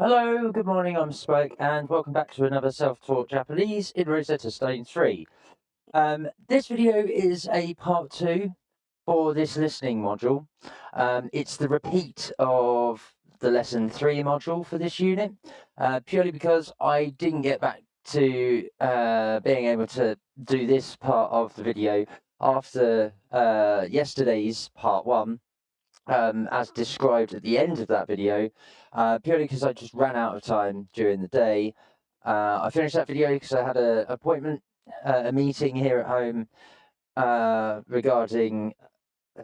Hello, good morning, I'm Spike, and welcome back to another self-taught Japanese in Rosetta Stone 3. This video is a part 2 for this listening module. It's the repeat of the lesson 3 module for this unit, purely because I didn't get back to being able to do this part of the video after yesterday's part 1. As described at the end of that video, purely because I just ran out of time during the day. I finished that video because I had an appointment, a meeting here at home regarding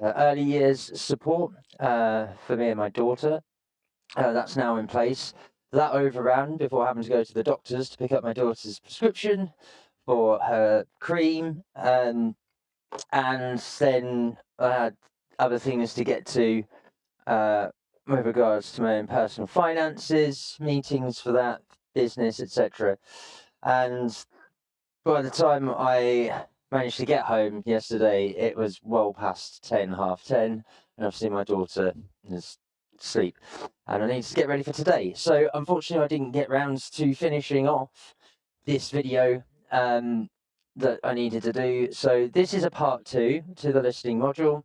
early years support for me and my daughter. That's now in place. That overran before having to go to the doctors to pick up my daughter's prescription for her cream, and then I had other things to get to with regards to my own personal finances, meetings for that, business, etc. And by the time I managed to get home yesterday, it was well past 10, half 10, and obviously my daughter is asleep, and I need to get ready for today. So unfortunately, I didn't get round to finishing off this video that I needed to do. So this is a part 2 to the listening module.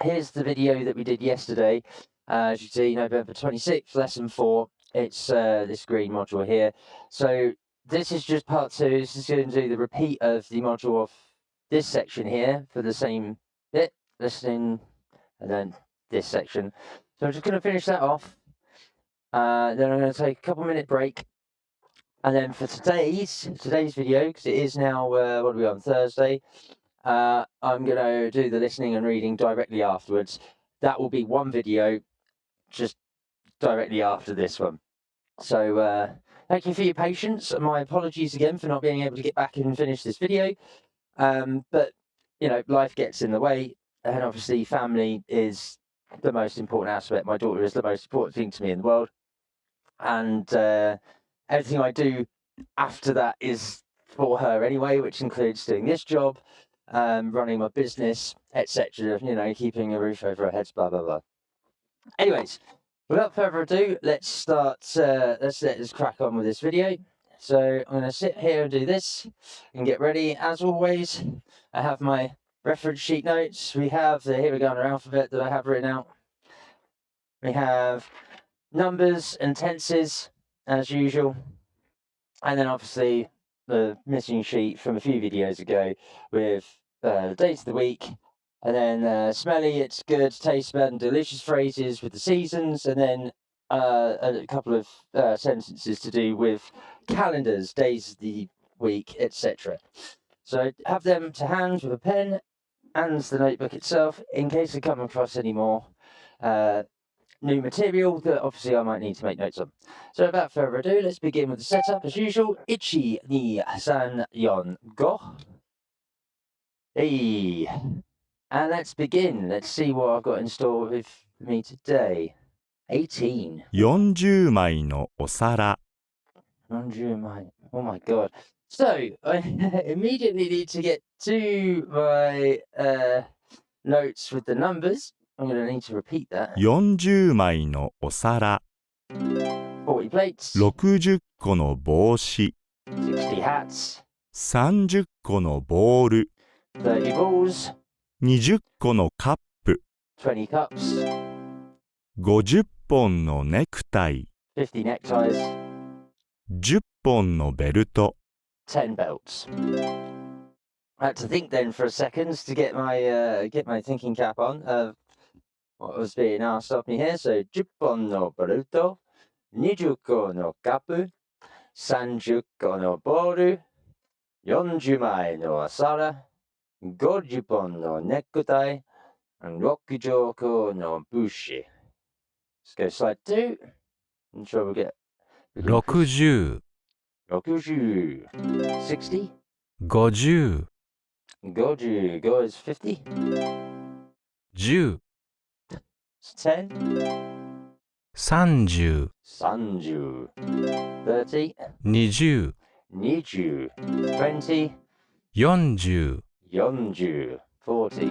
Here's the video that we did yesterday. As you see, November 26th, lesson 4. It's this green module here. So this is just part 2. This is going to do the repeat of the module of this section here for the same bit, listening, and then this section. So I'm just going to finish that off. Then I'm going to take a couple-minute break. And then for today's video, because it is now, what are we on, Thursday, I'm going to do the listening and reading directly afterwards. That will be one video just directly after this one. So thank you for your patience, and my apologies again for not being able to get back and finish this video. But, life gets in the way, and obviously family is the most important aspect. My daughter is the most important thing to me in the world. And everything I do after that is for her anyway, which includes doing this job, running my business, etc. Keeping a roof over our heads, blah blah blah. Anyways, without further ado, let's start. Let's crack on with this video. So I'm going to sit here and do this and get ready. As always, I have my reference sheet notes. We have the hiragana alphabet that I have written out. We have numbers and tenses as usual, and then obviously the missing sheet from a few videos ago with the dates of the week, and then smelly, it's good, taste bad and delicious phrases with the seasons, and then a couple of sentences to do with calendars, days of the week, etc. So have them to hand with a pen and the notebook itself in case I come across any more new material that obviously I might need to make notes on. So without further ado, let's begin with the setup as usual. Ichi, ni, san, yon, go. Hey. And let's begin. Let's see what I've got in store with me today. 18. 40枚のお皿。 40 枚. Oh my god. So, I immediately need to get to my notes with the numbers. I'm going to need to repeat that. 40枚のお皿。 40 plates. 60個の帽子。 60 hats. 30個のボール。 30 balls. 20個のカップ。 20 cups. 50本のネクタイ。 50 neckties. 10本のベルト。 10 belts. I had to think then for a second to get my thinking cap on of what was being asked of me here. So 10本のベルト, 20個のカップ, 30個のボール, 40枚のお皿, 50本のネクタイ, and 60個の帽子. Let's go slide 2. I'm sure we'll get 60 60. 60. 50 50 goes 50. 10 10. 30 30. 30. 20 20. 20. 40 40. 40.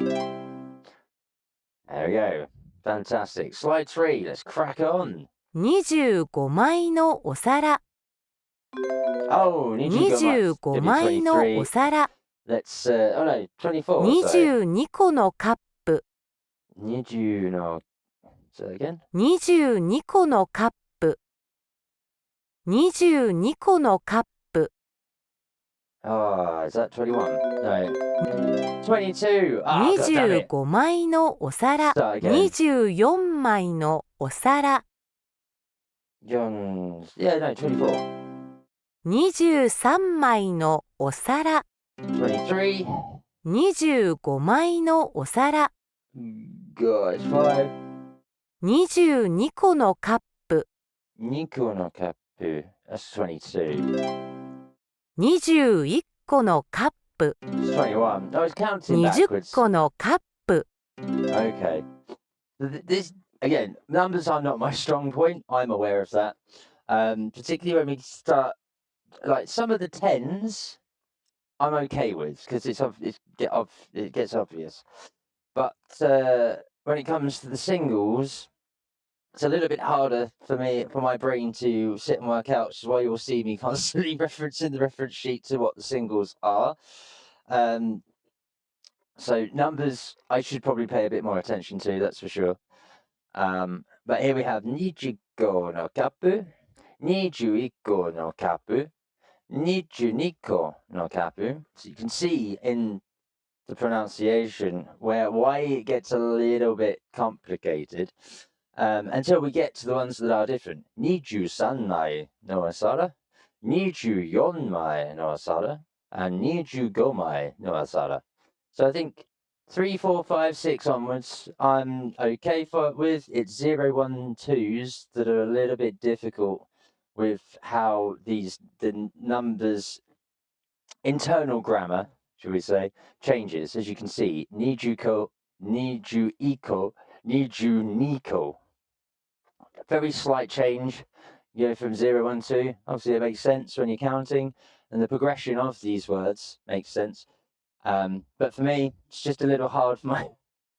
There we go. Fantastic. Slide 3. Let's crack on. 25枚のお皿。 Oh, 25枚のお皿。 Let's, oh no, 24. Sorry. 22個のカップ。 20 no. Say that again. 22個のカップ。22個のカップ。 Oh, is that 21? No. 22. Ah, God damn it. 25枚のお皿。 Start again. 24枚のお皿。 Yeah, no, 24. 23枚のお皿。 23. 25枚のお皿。 God, 5. 22個のカップ。 Nico no kapu. That's 22. 21個のカップ。 It's 21. I was counting 20 backwards. 個のカップ。 Okay. This, again, numbers are not my strong point. I'm aware of that. Particularly when we start, like some of the tens, I'm okay with because it gets obvious. But when it comes to the singles, it's a little bit harder for my brain to sit and work out, which is why you'll see me constantly referencing the reference sheet to what the singles are. So numbers, I should probably pay a bit more attention to, that's for sure. But here we have Nijiko no kapu, Nijuiko no kapu, Nijuniko no kapu. So you can see in the pronunciation why it gets a little bit complicated. Until we get to the ones that are different. 23枚のお皿、24枚のお皿、and 25枚のお皿. So I think 3, 4, 5, 6 onwards, I'm okay with. It's 0, 1, 2s that are a little bit difficult with how the numbers, internal grammar, shall we say, changes. As you can see, 20, 21, 22. Very slight change, from 0, 1, 2. Obviously, it makes sense when you're counting, and the progression of these words makes sense. But for me, it's just a little hard for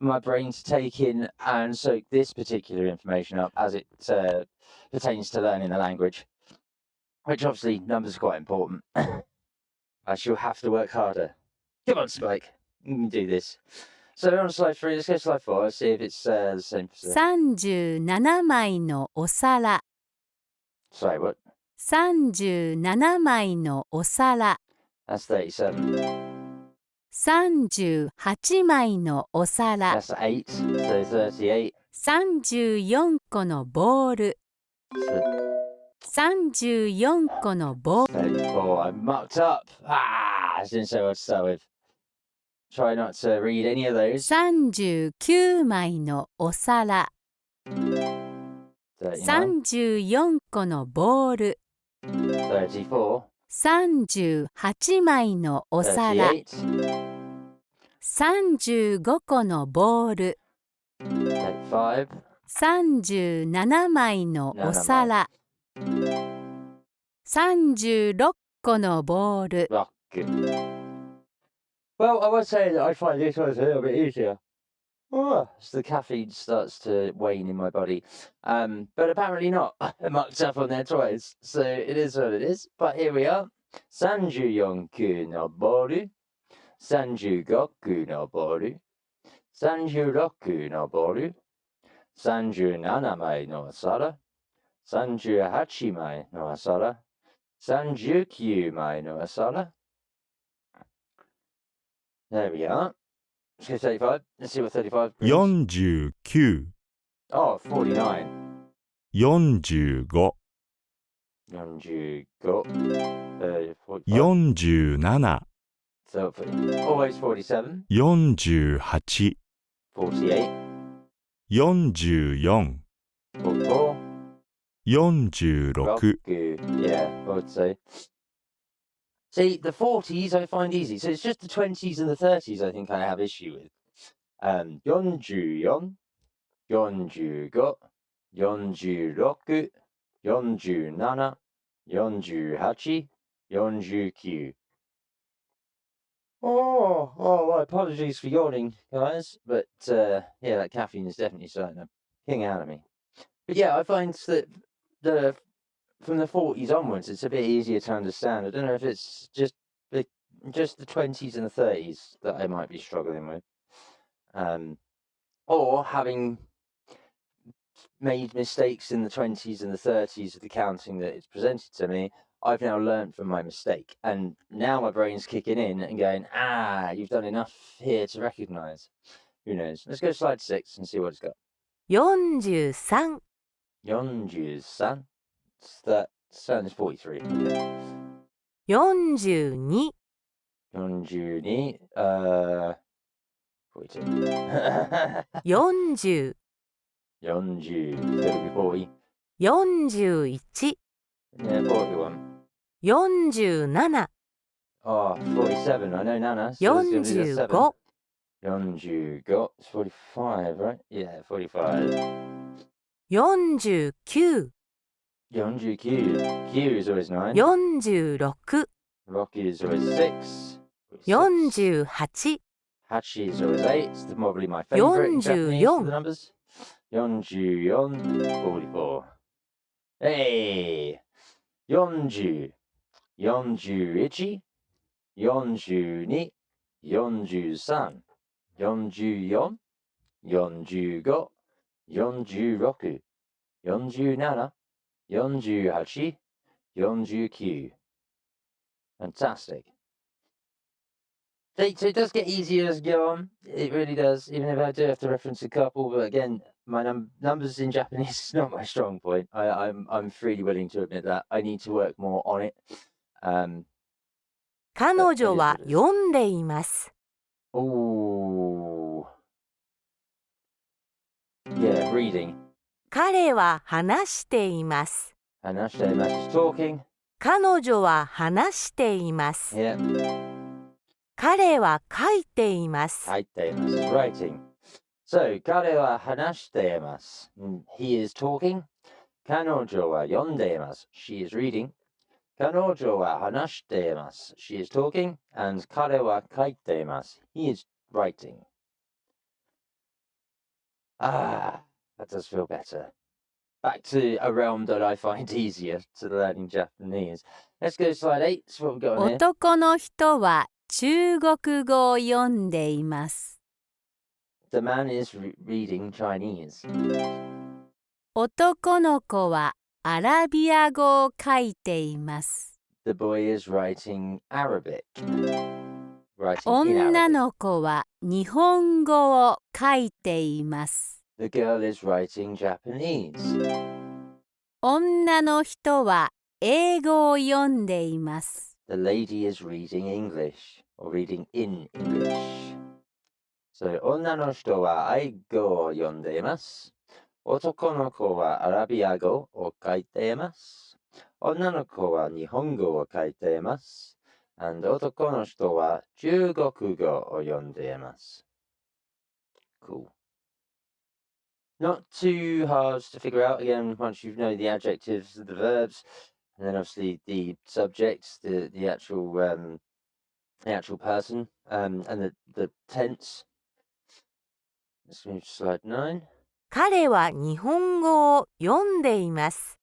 my brain to take in and soak this particular information up as it pertains to learning the language, which obviously numbers are quite important. I shall have to work harder. Come on, Spike, you can do this. So we're on slide 3, let's go to slide 4, let's see if it's the same for 37枚のお皿。 Sorry, what? 37枚のお皿。 That's 37. 38枚のお皿。 That's 8, so 38. 34個のボール。 So 34個のボール。 34, I mucked up. I didn't say what to start with. Try not to read any of those. 39枚のお皿。 39, 34個のボール。 34, 38枚のお皿。 38, 35個のボール。 35, 37枚のお皿。 36個のボール。 rock. Well, I would say that I find this one a little bit easier. So the caffeine starts to wane in my body. But apparently not. I mucked up on there twice. So it is what it is. But here we are. 34のボール。35のボール。36のボール。37枚のお皿。38枚のお皿。39枚のお皿。There we are. Let's go 35. Let's see what 35 brings. 49、 Oh, 49. 45、 45. 45. 47、 So always 47. 48、 48. 44、 44. 46、 Yeah, I would say. See, the 40s I find easy. So it's just the 20s and the 30s I think I have issue with. 44, 45, 46, 47, 48, 49. Oh, my apologies for yawning, guys. But yeah, that caffeine is definitely starting to ping out of me. But yeah, I find that from the 40s onwards, it's a bit easier to understand. I don't know if it's just the 20s and the 30s that I might be struggling with, or having made mistakes in the 20s and the 30s of the counting that it's presented to me. I've now learned from my mistake, and now my brain's kicking in and going, you've done enough here to recognize. Who knows? Let's go to slide 6 and see what it's got. 43 43. That sound is 43. 42 42. 42. 40 40. It's got to be 40. 41 Yeah, 41. 47 Oh, 47. I know Nana. So it's going to be the 7. 45 45. It's 45, right? Yeah, 45. 49 49. Q is always 9. 46 Rock is always 6. 48 Hachi is always 8. It's probably my favorite in Japanese for the numbers. 44. 44. Hey! 40. 41. 42. 43. 44. 45. 46. 47. 48. 49. Fantastic. So it does get easier as you go on. It really does, even if I do have to reference a couple. But again, my numbers in Japanese is not my strong point. I'm freely willing to admit that. I need to work more on it. 彼女は読んでいます。 Ooh. Yeah, reading. 彼は話しています。 Hanashitemasu is talking. 彼女は話しています。 Yeah. 彼は書いています。 Haitemasu is writing. So, kare wa hanashitemasu. He is talking. Kanojo wa yondemasu. She is reading. Kanojo wa hanashitemasu. She is talking. And kare wa kaitemasu. He is writing. That does feel better. Back to a realm that I find easier to learning Japanese. Let's go to slide 8. So what we've got on here. 男の人は中国語を読んでいます。 The man is reading Chinese. 男の子はアラビア語を書いています。 The boy is writing Arabic. Writing in 女 Arabic. の子は日本語を書いています。 The girl is writing Japanese. 女の人は英語を読んでいます。 The lady is reading English or reading in English. So, 女の人は愛語を読んでいます。男の子はアラビア語を書いています。女の子は日本語を書いています。And 男の人は中国語を読んでいます。Cool. Not too hard to figure out again once you know the adjectives and the verbs, and then obviously the subjects, the actual person, and the tense. Let's move to slide 9. 彼は日本語を読んでいます。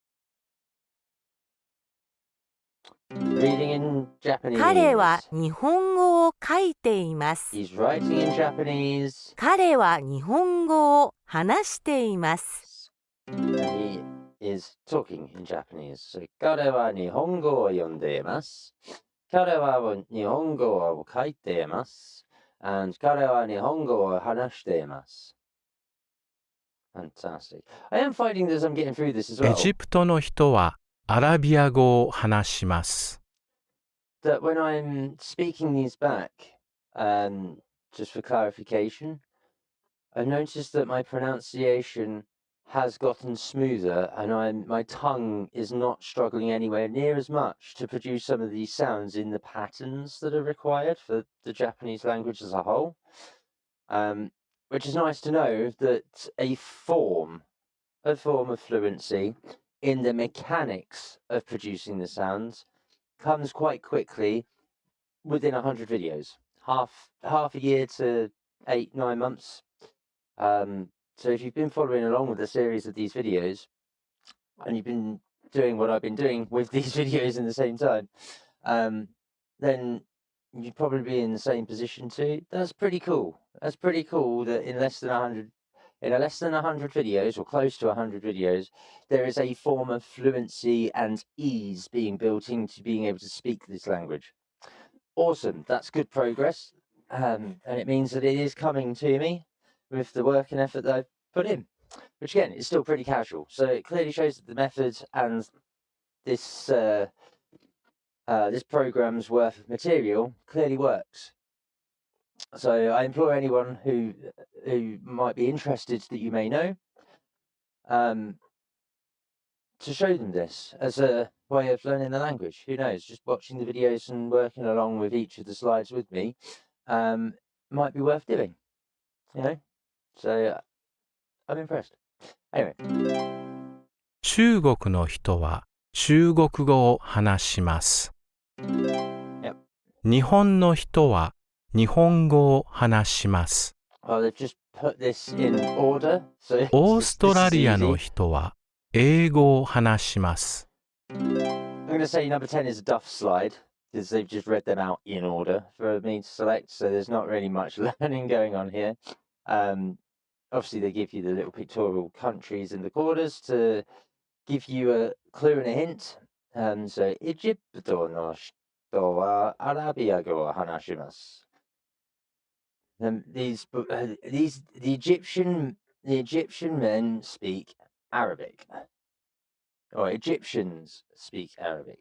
Reading in Japanese. 彼は日本語を書いています。 He's writing in Japanese. 彼は日本語を話しています。 And he is talking in Japanese. So, 彼は日本語を読んでいます。彼は日本語を書いています。And 彼は日本語を話しています。Fantastic. I am finding that I'm getting through this as well. エジプトの人はアラビア語を話します。 That when I'm speaking these back, just for clarification, I've noticed that my pronunciation has gotten smoother and my tongue is not struggling anywhere near as much to produce some of these sounds in the patterns that are required for the Japanese language as a whole. Which is nice to know that a form of fluency in the mechanics of producing the sounds comes quite quickly within 100 videos. Half a year to 8-9 months. So if you've been following along with a series of these videos, and you've been doing what I've been doing with these videos in the same time, then you'd probably be in the same position too. That's pretty cool. That's pretty cool that in less than 100 videos, or close to 100 videos, there is a form of fluency and ease being built into being able to speak this language. Awesome. That's good progress. And it means that it is coming to me with the work and effort that I've put in, which again is still pretty casual. So it clearly shows that the method and this this program's worth of material clearly works. So I implore anyone who might be interested that you may know, to show them this as a way of learning the language. Who knows? Just watching the videos and working along with each of the slides with me might be worth doing. You know, so I'm impressed. Anyway, 中国の人は中国語を話します。 Yep. 日本の人は日本語を話します。 well, they've just put this in order. So オーストラリア this is の easy. 人は英語を話します。 I'm going to say number 10 is a duff slide because they've just read them out in order for me to select. So there's not really much learning going on here. Obviously, they give you the little pictorial countries and the quarters to give you a clue and a hint. So, Egypto no shito wa Arabia go wa hanashimasu. The Egyptian men speak Arabic. Or Egyptians speak Arabic.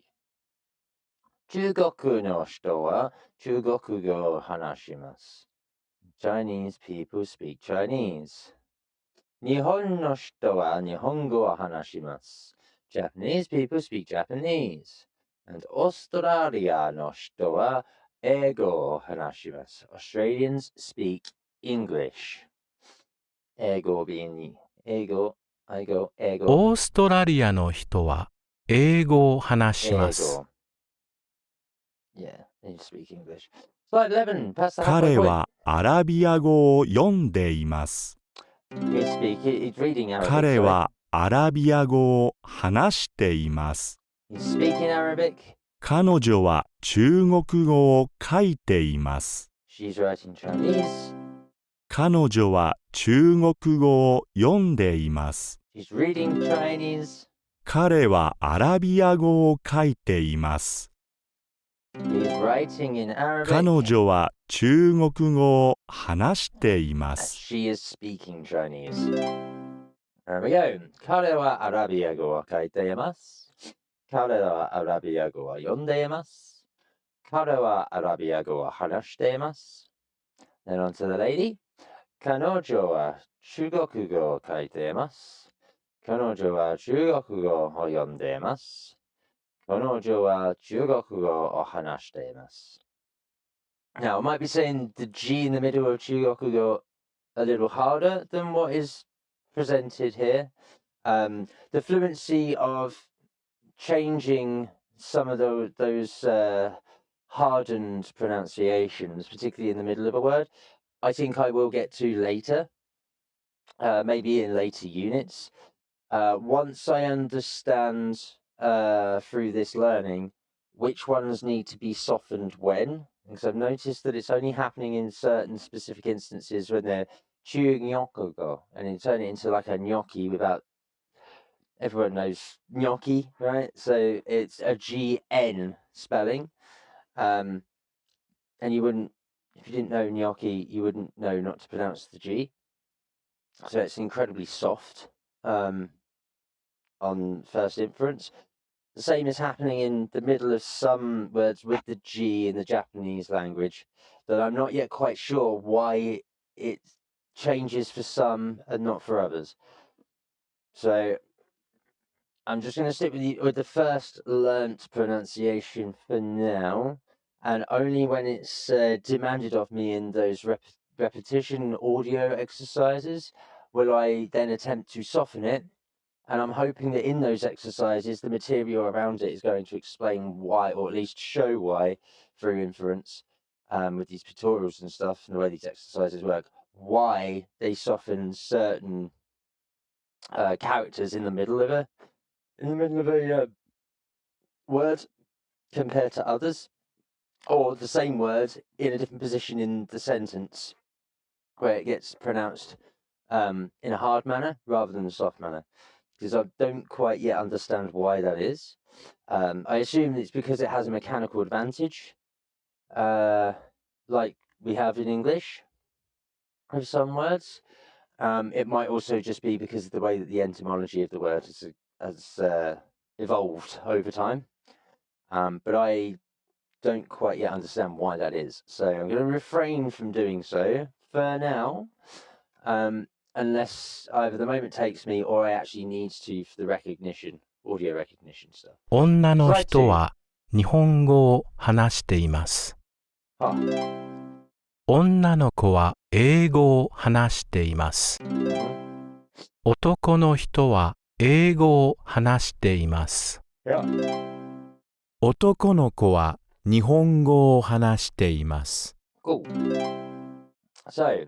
中国の人は中国語を話します。Chinese people speak Chinese. 日本の人は日本語を話します。Japanese people speak Japanese. And オーストラリアの人は英語を話します。Australians speak English. 英語 being 英語。オーストラリアの人は英語を話します。 Yeah, they speak English. Slide 11, past the halfway 彼 point. はアラビア語を読んでいます。 He's reading Arabic. 彼 sorry. はアラビア語を話しています。 He's speaking Arabic. 彼女は中国語を書いています。 She's writing Chinese. 彼女は中国語を読んでいます。 She's reading Chinese. 彼はアラビア語を書いています。 He's writing in Arabic. 彼女は中国語を話していま And す。 she is speaking Chinese. There we go. 彼はアラビア語を書いています。彼はアラビア語を読んでいます。彼はアラビア語を話しています。Then on to the lady. 彼女は中国語を書いています。彼女は中国語を読んでいます。彼女は中国語を話しています。Now, I might be saying the G in the middle of 中国語 a little harder than what is presented here. The fluency of changing some of those hardened pronunciations, particularly in the middle of a word, I think I will get to later, maybe in later units. Once I understand through this learning which ones need to be softened when, because I've noticed that it's only happening in certain specific instances when they're chugyokugo, and you turn it into like a gnocchi without. Everyone knows gnocchi, right? So it's a GN spelling, and you wouldn't, if you didn't know gnocchi, you wouldn't know not to pronounce the G. So it's incredibly soft on first inference. The same is happening in the middle of some words with the G in the Japanese language that I'm not yet quite sure why it changes for some and not for others. So I'm just going to stick with the first learnt pronunciation for now, and only when it's demanded of me in those repetition audio exercises will I then attempt to soften it. And I'm hoping that in those exercises, the material around it is going to explain why, or at least show why, through inference, with these tutorials and stuff, and the way these exercises work, why they soften certain characters in the middle of in the middle of a word compared to others, or the same word in a different position in the sentence where it gets pronounced in a hard manner rather than a soft manner, because I don't quite yet understand why that is. I assume it's because it has a mechanical advantage, like we have in English with some words. It might also just be because of the way that the etymology of the word has evolved over time. But I don't quite yet understand why that is. So I'm going to refrain from doing so for now, unless either the moment takes me or I actually need to for the recognition, audio recognition stuff. 女の人は日本語を話しています。 Ah. 女の子は英語を話しています。 男の人は英語を話しています。 Yeah. 男の子は日本語を話しています。 Cool. So,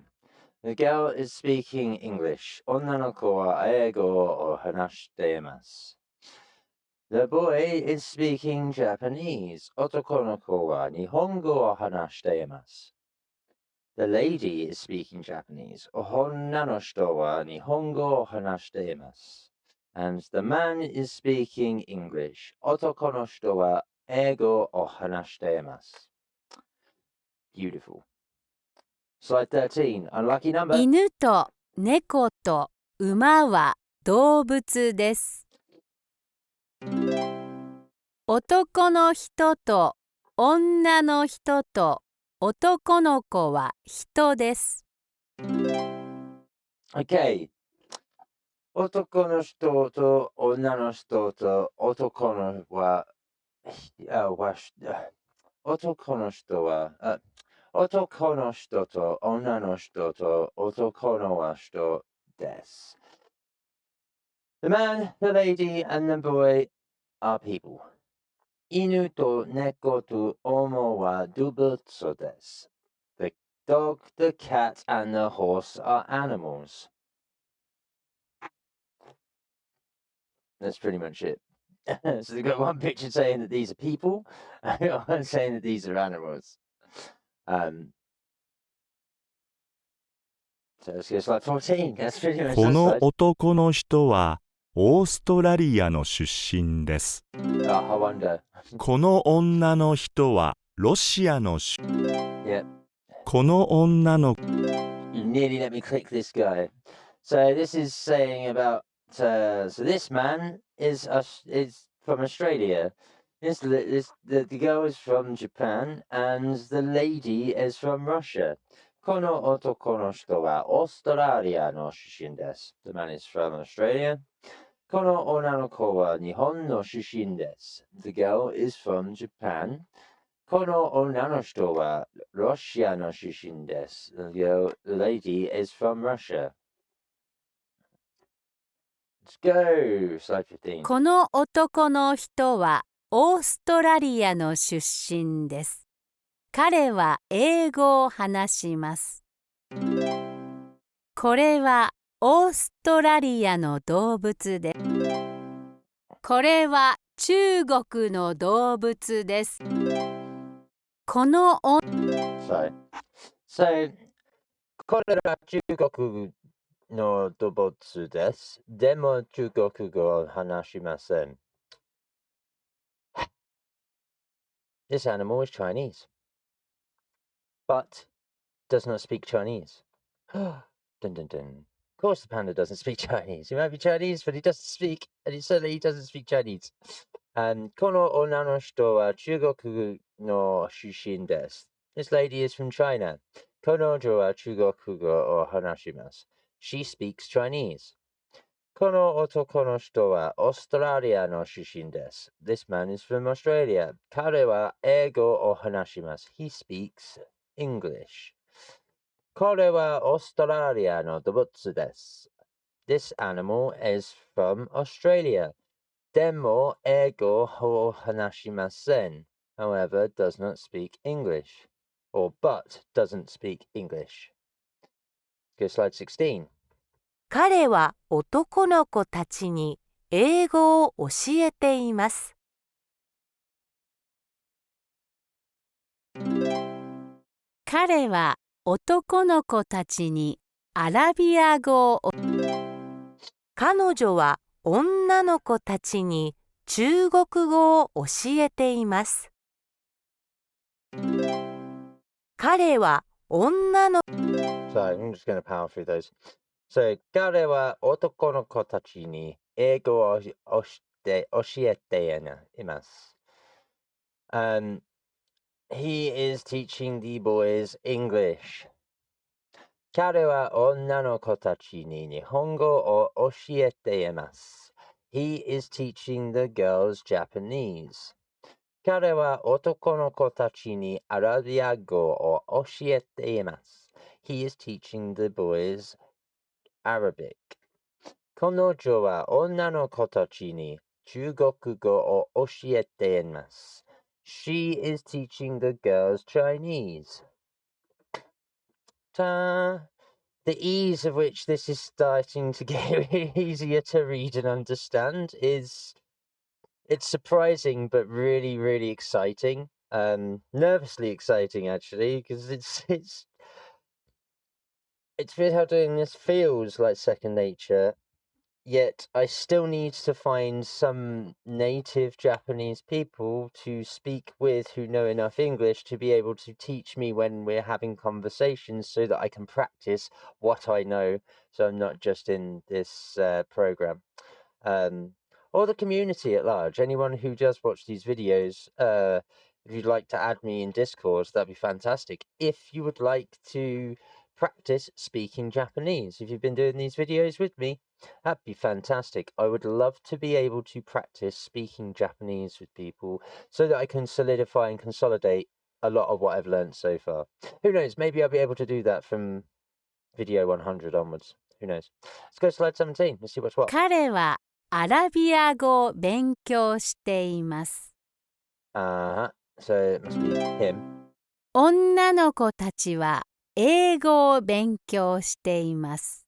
the girl is speaking English. 女の子は英語を話しています。The boy is speaking Japanese. 男の子は日本語を話しています。The lady is speaking Japanese. 女の人は日本語を話しています。And the man is speaking English. 男の人は英語を話しています。Beautiful. Slide 13. Unlucky number. 犬と猫と馬は動物です。男の人と女の人と男の子は人です。Okay. 男の人と女の人と男のは、男の人は、男の人と女の人と男のは人です。The man, the lady, and the boy are people. 犬と猫と馬は動物です。The dog, the cat, and the horse are animals. That's pretty much it. So they've got one picture saying that these are people, and one saying that these are animals. So let's go slide 14. That's pretty much こ this の slide. 男の人はオーストラリアの出身です。 I wonder. この女の人はロシアの出 Yep. この女の You nearly let me click this guy. So this is saying about. So this man is from Australia. The girl is from Japan, and the lady is from Russia. この男の人はオーストラリアの出身です。The man is from Australia. この女の子は日本の出身です。The girl is from Japan. この女の人はロシアの出身です。The lady is from Russia. Let's go. Slide 15. この男の人はオーストラリアの出身です。彼は英語を話します。これはオーストラリアの動物です。これは中国の動物です。このSo, これは中国の動物です。でも中国語を話しません。This animal is Chinese, but does not speak Chinese. Dun dun dun. Of course, the panda doesn't speak Chinese. He might be Chinese, but he doesn't speak, and he certainly doesn't speak Chinese. この女の人は中国の出身です。This lady is from China. 彼女は中国語を話します。She speaks Chinese. この男の人はオーストラリアの出身です。This man is from Australia. 彼は英語を話します。He speaks English. これはオーストラリアの動物です。This animal is from Australia. でも英語を話しません。However, does not speak English. Or but doesn't speak English. Go slide 16. 彼は男の子たちに英語を教えています。彼は男の子たちにアラビア語を彼女は女の子たちに中国語を教えています。彼は女の So I'm just going to power through those. So 彼は男の子たちに英語を教えています。He is teaching the boys English. 彼は女の子たちに日本語を教えています。He is teaching the girls Japanese. 彼は男の子たちにアラビア語を教えています。He is teaching the boys Arabic. 彼女は女の子たちに中国語を教えています。She is teaching the girls Chinese. The ease of which this is starting to get easier to read and understand it's surprising but really, really exciting. Nervously exciting actually, because it's weird how doing this feels like second nature. Yet I still need to find some native Japanese people to speak with who know enough English to be able to teach me when we're having conversations so that I can practice what I know, so I'm not just in this program. Or the community at large. Anyone who does watch these videos, if you'd like to add me in Discord, that'd be fantastic. If you would like to practice speaking Japanese, if you've been doing these videos with me, that'd be fantastic. I would love to be able to practice speaking Japanese with people so that I can solidify and consolidate a lot of what I've learned so far. Who knows? Maybe I'll be able to do that from video 100 onwards. Who knows? Let's go to slide 17. Let's see what's what. 彼はアラビア語を勉強しています。So it must be him. 女の子たちは英語を勉強しています。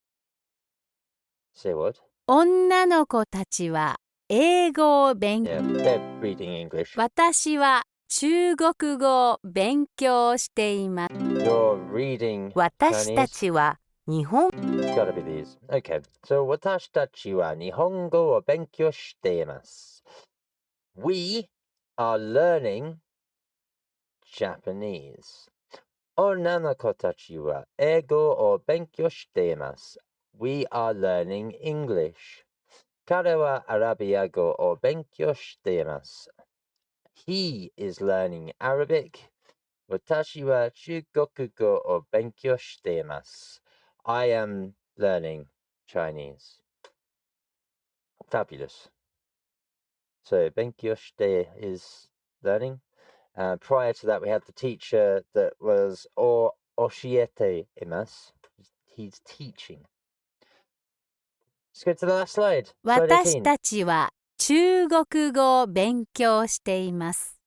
Say what? 女の子たちは英語を勉強 Yeah, they're reading English. 私は中国語を勉強しています。You're reading 私た Chinese. ちは日本 It's gotta be these. Okay. So 私たちは日本語を勉強しています. We are learning Japanese. 女の子たちは英語を勉強しています. We are learning English. 彼はアラビア語を勉強しています. He is learning Arabic. 私は中国語を勉強しています. I am learning Chinese. Fabulous. So 勉強して is learning. Prior to that, we had the teacher that was 教えています. He's teaching. Let's go to the last slide. Slide 私 18. たちは中国語を勉強しています。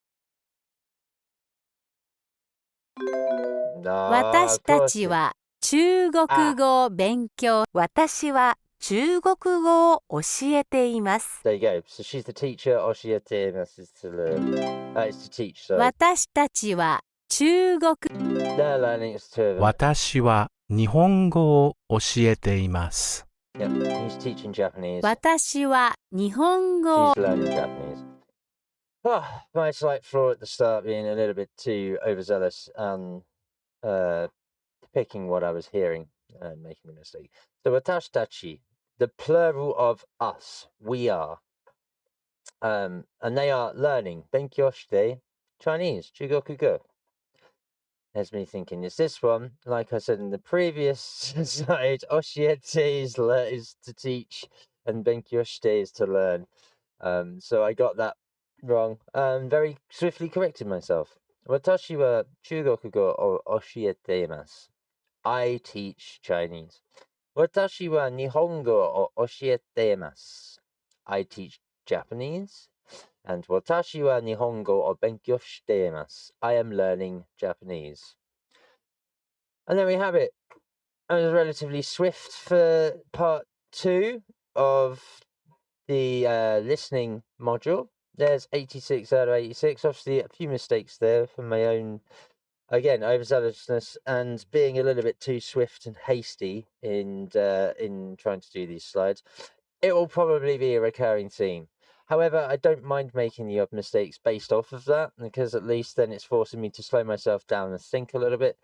私たちは中国語を勉強私は中国語を教えています。 There you go. So she's the teacher. 教えています is to learn. It's to teach. So 私たちは中国 they're learning. It's two of them. 私は日本語を教えています。 Yep. He's teaching Japanese. 私は日本語 She's learning Japanese. My slight flaw at the start being a little bit too overzealous and picking what I was hearing and making a mistake. So watashitachi, the plural of us, we are. And they are learning. 勉強して Chinese, 中国語. There's me thinking, is this one, like I said in the previous slide, 教えて is to teach and 勉強して is to learn. So I got that wrong and very swiftly corrected myself. 私は中国語を教えています. I teach Chinese. 私は日本語を教えています. I teach Japanese. And 私は日本語を勉強しています. I am learning Japanese. And there we have it. I was relatively swift for part 2 of the listening module. There's 86 out of 86. Obviously, a few mistakes there from my own, again, overzealousness and being a little bit too swift and hasty in trying to do these slides. It will probably be a recurring theme. However, I don't mind making the odd mistakes based off of that, because at least then it's forcing me to slow myself down and think a little bit.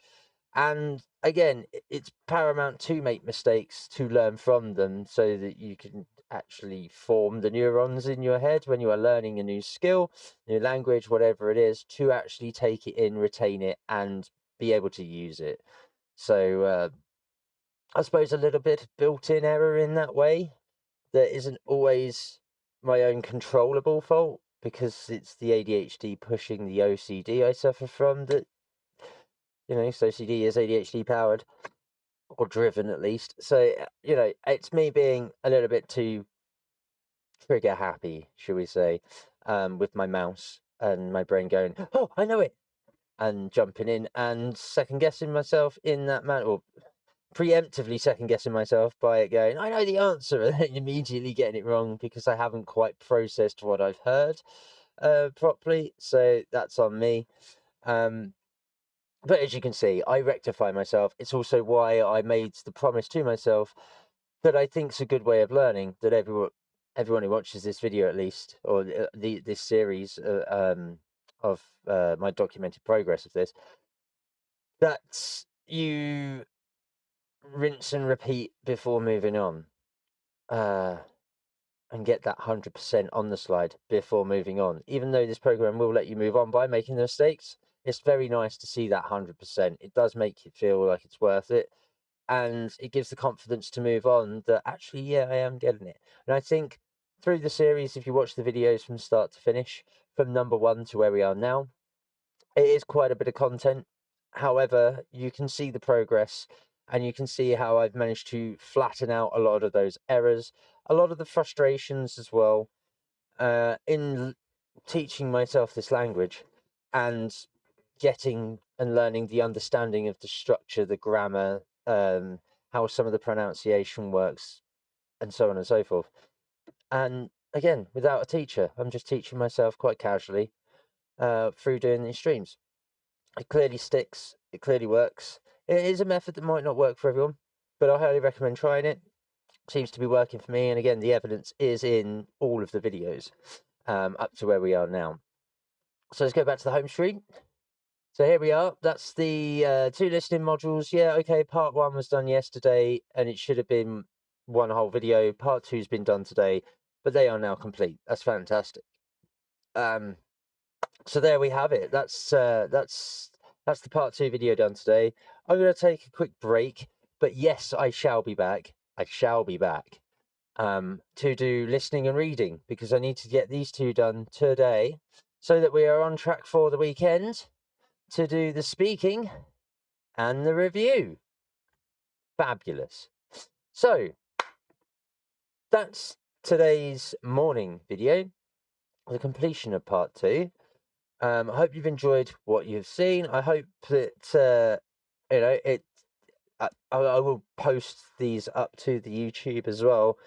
And again, it's paramount to make mistakes to learn from them, so that you can actually form the neurons in your head when you are learning a new skill, new language, whatever it is, to actually take it in, retain it, and be able to use it. So I suppose a little bit of built-in error in that way that isn't always my own controllable fault, because it's the ADHD pushing the OCD I suffer from that, so OCD is ADHD powered, or driven at least. So, it's me being a little bit too trigger happy, shall we say, with my mouse, and my brain going, oh, I know it, and jumping in and second guessing myself in that manner, or preemptively second guessing myself by it going, I know the answer, and then immediately getting it wrong because I haven't quite processed what I've heard properly. So that's on me. But as you can see, I rectify myself. It's also why I made the promise to myself that I think's a good way of learning, that everyone who watches this video, at least, or this series of my documented progress of this, that you rinse and repeat before moving on, and get that 100% on the slide before moving on. Even though this program will let you move on by making the mistakes, it's very nice to see that 100%. It does make you feel like it's worth it, and it gives the confidence to move on that actually, yeah, I am getting it. And I think through the series, if you watch the videos from start to finish, from number 1 to where we are now, it is quite a bit of content. However, you can see the progress, and you can see how I've managed to flatten out a lot of those errors, a lot of the frustrations as well, in teaching myself this language, and getting and learning the understanding of the structure, the grammar, how some of the pronunciation works, and so on and so forth. And again, without a teacher, I'm just teaching myself quite casually through doing these streams. It clearly sticks. It clearly works. It is a method that might not work for everyone, but I highly recommend trying it. Seems to be working for me, and again, the evidence is in all of the videos up to where we are now. So let's go back to the home screen. So here we are. That's the 2 listening modules. Yeah, okay, part 1 was done yesterday, and it should have been one whole video. Part 2's been done today, but they are now complete. That's fantastic. So there we have it. That's the part 2 video done today. I'm going to take a quick break, but yes, I shall be back. I shall be back to do listening and reading, because I need to get these 2 done today, so that we are on track for the weekend to do the speaking and the review. Fabulous. So that's today's morning video, the completion of part 2. I hope you've enjoyed what you've seen. I hope that I will post these up to the YouTube as well,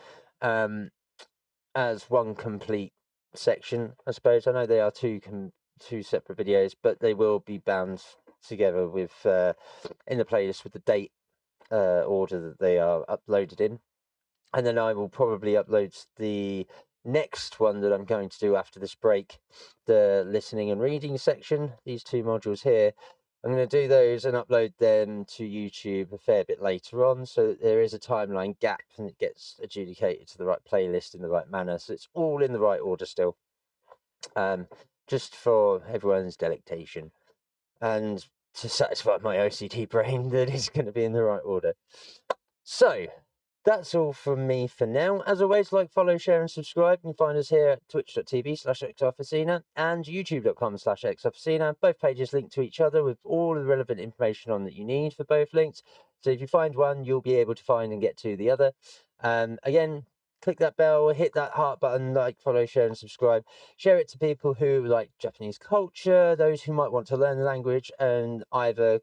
as one complete section, I suppose. I know they are two separate videos, but they will be bound together with in the playlist with the date order that they are uploaded in. And then I will probably upload the next one that I'm going to do after this break, the listening and reading section, these 2 modules here. I'm going to do those and upload them to YouTube a fair bit later on, so that there is a timeline gap and it gets adjudicated to the right playlist in the right manner, so it's all in the right order still, just for everyone's delectation and to satisfy my OCD brain that it's going to be in the right order. So that's all from me for now. As always, like, follow, share, and subscribe. You can find us here at twitch.tv/xofficina and youtube.com/xofficina. Both pages link to each other with all the relevant information on that you need for both links. So if you find one, you'll be able to find and get to the other. Again, click that bell, hit that heart button, like, follow, share, and subscribe. Share it to people who like Japanese culture, those who might want to learn the language and either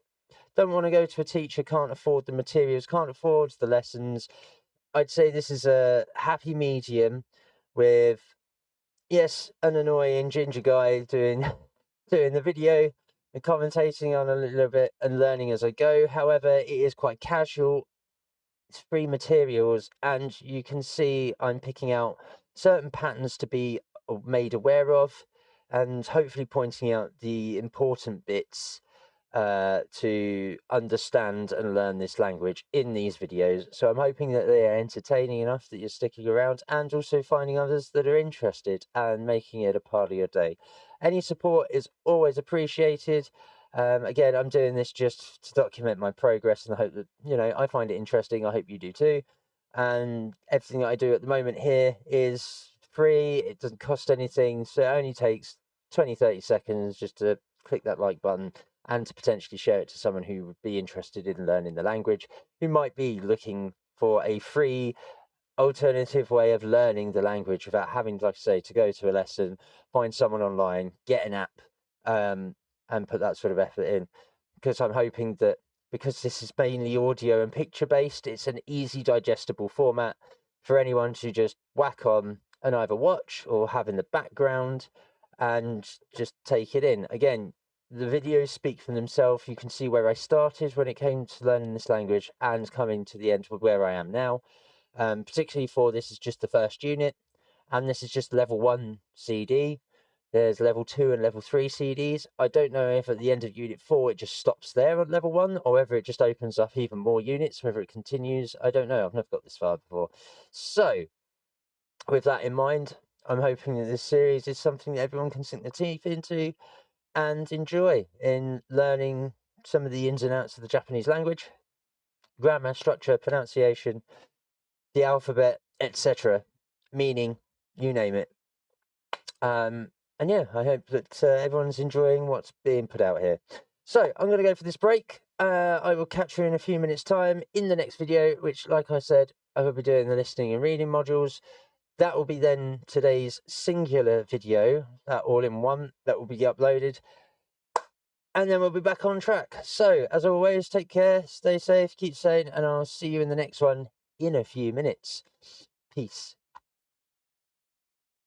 don't want to go to a teacher, can't afford the materials, can't afford the lessons. I'd say this is a happy medium with, yes, an annoying ginger guy doing the video and commentating on a little bit and learning as I go. However, it is quite casual. It's free materials, and you can see I'm picking out certain patterns to be made aware of, and hopefully pointing out the important bits to understand and learn this language in these videos. So I'm hoping that they are entertaining enough that you're sticking around, and also finding others that are interested and making it a part of your day. Any support is always appreciated. Again, I'm doing this just to document my progress, and I hope that, you know, I find it interesting. I hope you do too. And everything that I do at the moment here is free. It doesn't cost anything, so it only takes 20-30 seconds just to click that like button and to potentially share it to someone who would be interested in learning the language, who might be looking for a free alternative way of learning the language without having, like I say, to go to a lesson, find someone online, get an app, and put that sort of effort in. Because I'm hoping that, because this is mainly audio and picture based, it's an easy digestible format for anyone to just whack on and either watch or have in the background and just take it in. Again, the videos speak for themselves. You can see where I started when it came to learning this language and coming to the end of where I am now. Particularly for, this is just the first unit, and this is just level 1 CD. There's level 2 and level 3 CDs. I don't know if at the end of unit 4 it just stops there on level 1, or whether it just opens up even more units, whether it continues. I don't know. I've never got this far before. So, with that in mind, I'm hoping that this series is something that everyone can sink their teeth into and enjoy in learning some of the ins and outs of the Japanese language, grammar, structure, pronunciation, the alphabet, etc., meaning, you name it. And yeah, I hope that everyone's enjoying what's being put out here. So I'm going to go for this break. I will catch you in a few minutes' time in the next video, which, like I said, I will be doing the listening and reading modules. That will be then today's singular video, all in one, that will be uploaded. And then we'll be back on track. So, as always, take care, stay safe, keep sane, and I'll see you in the next one in a few minutes. Peace.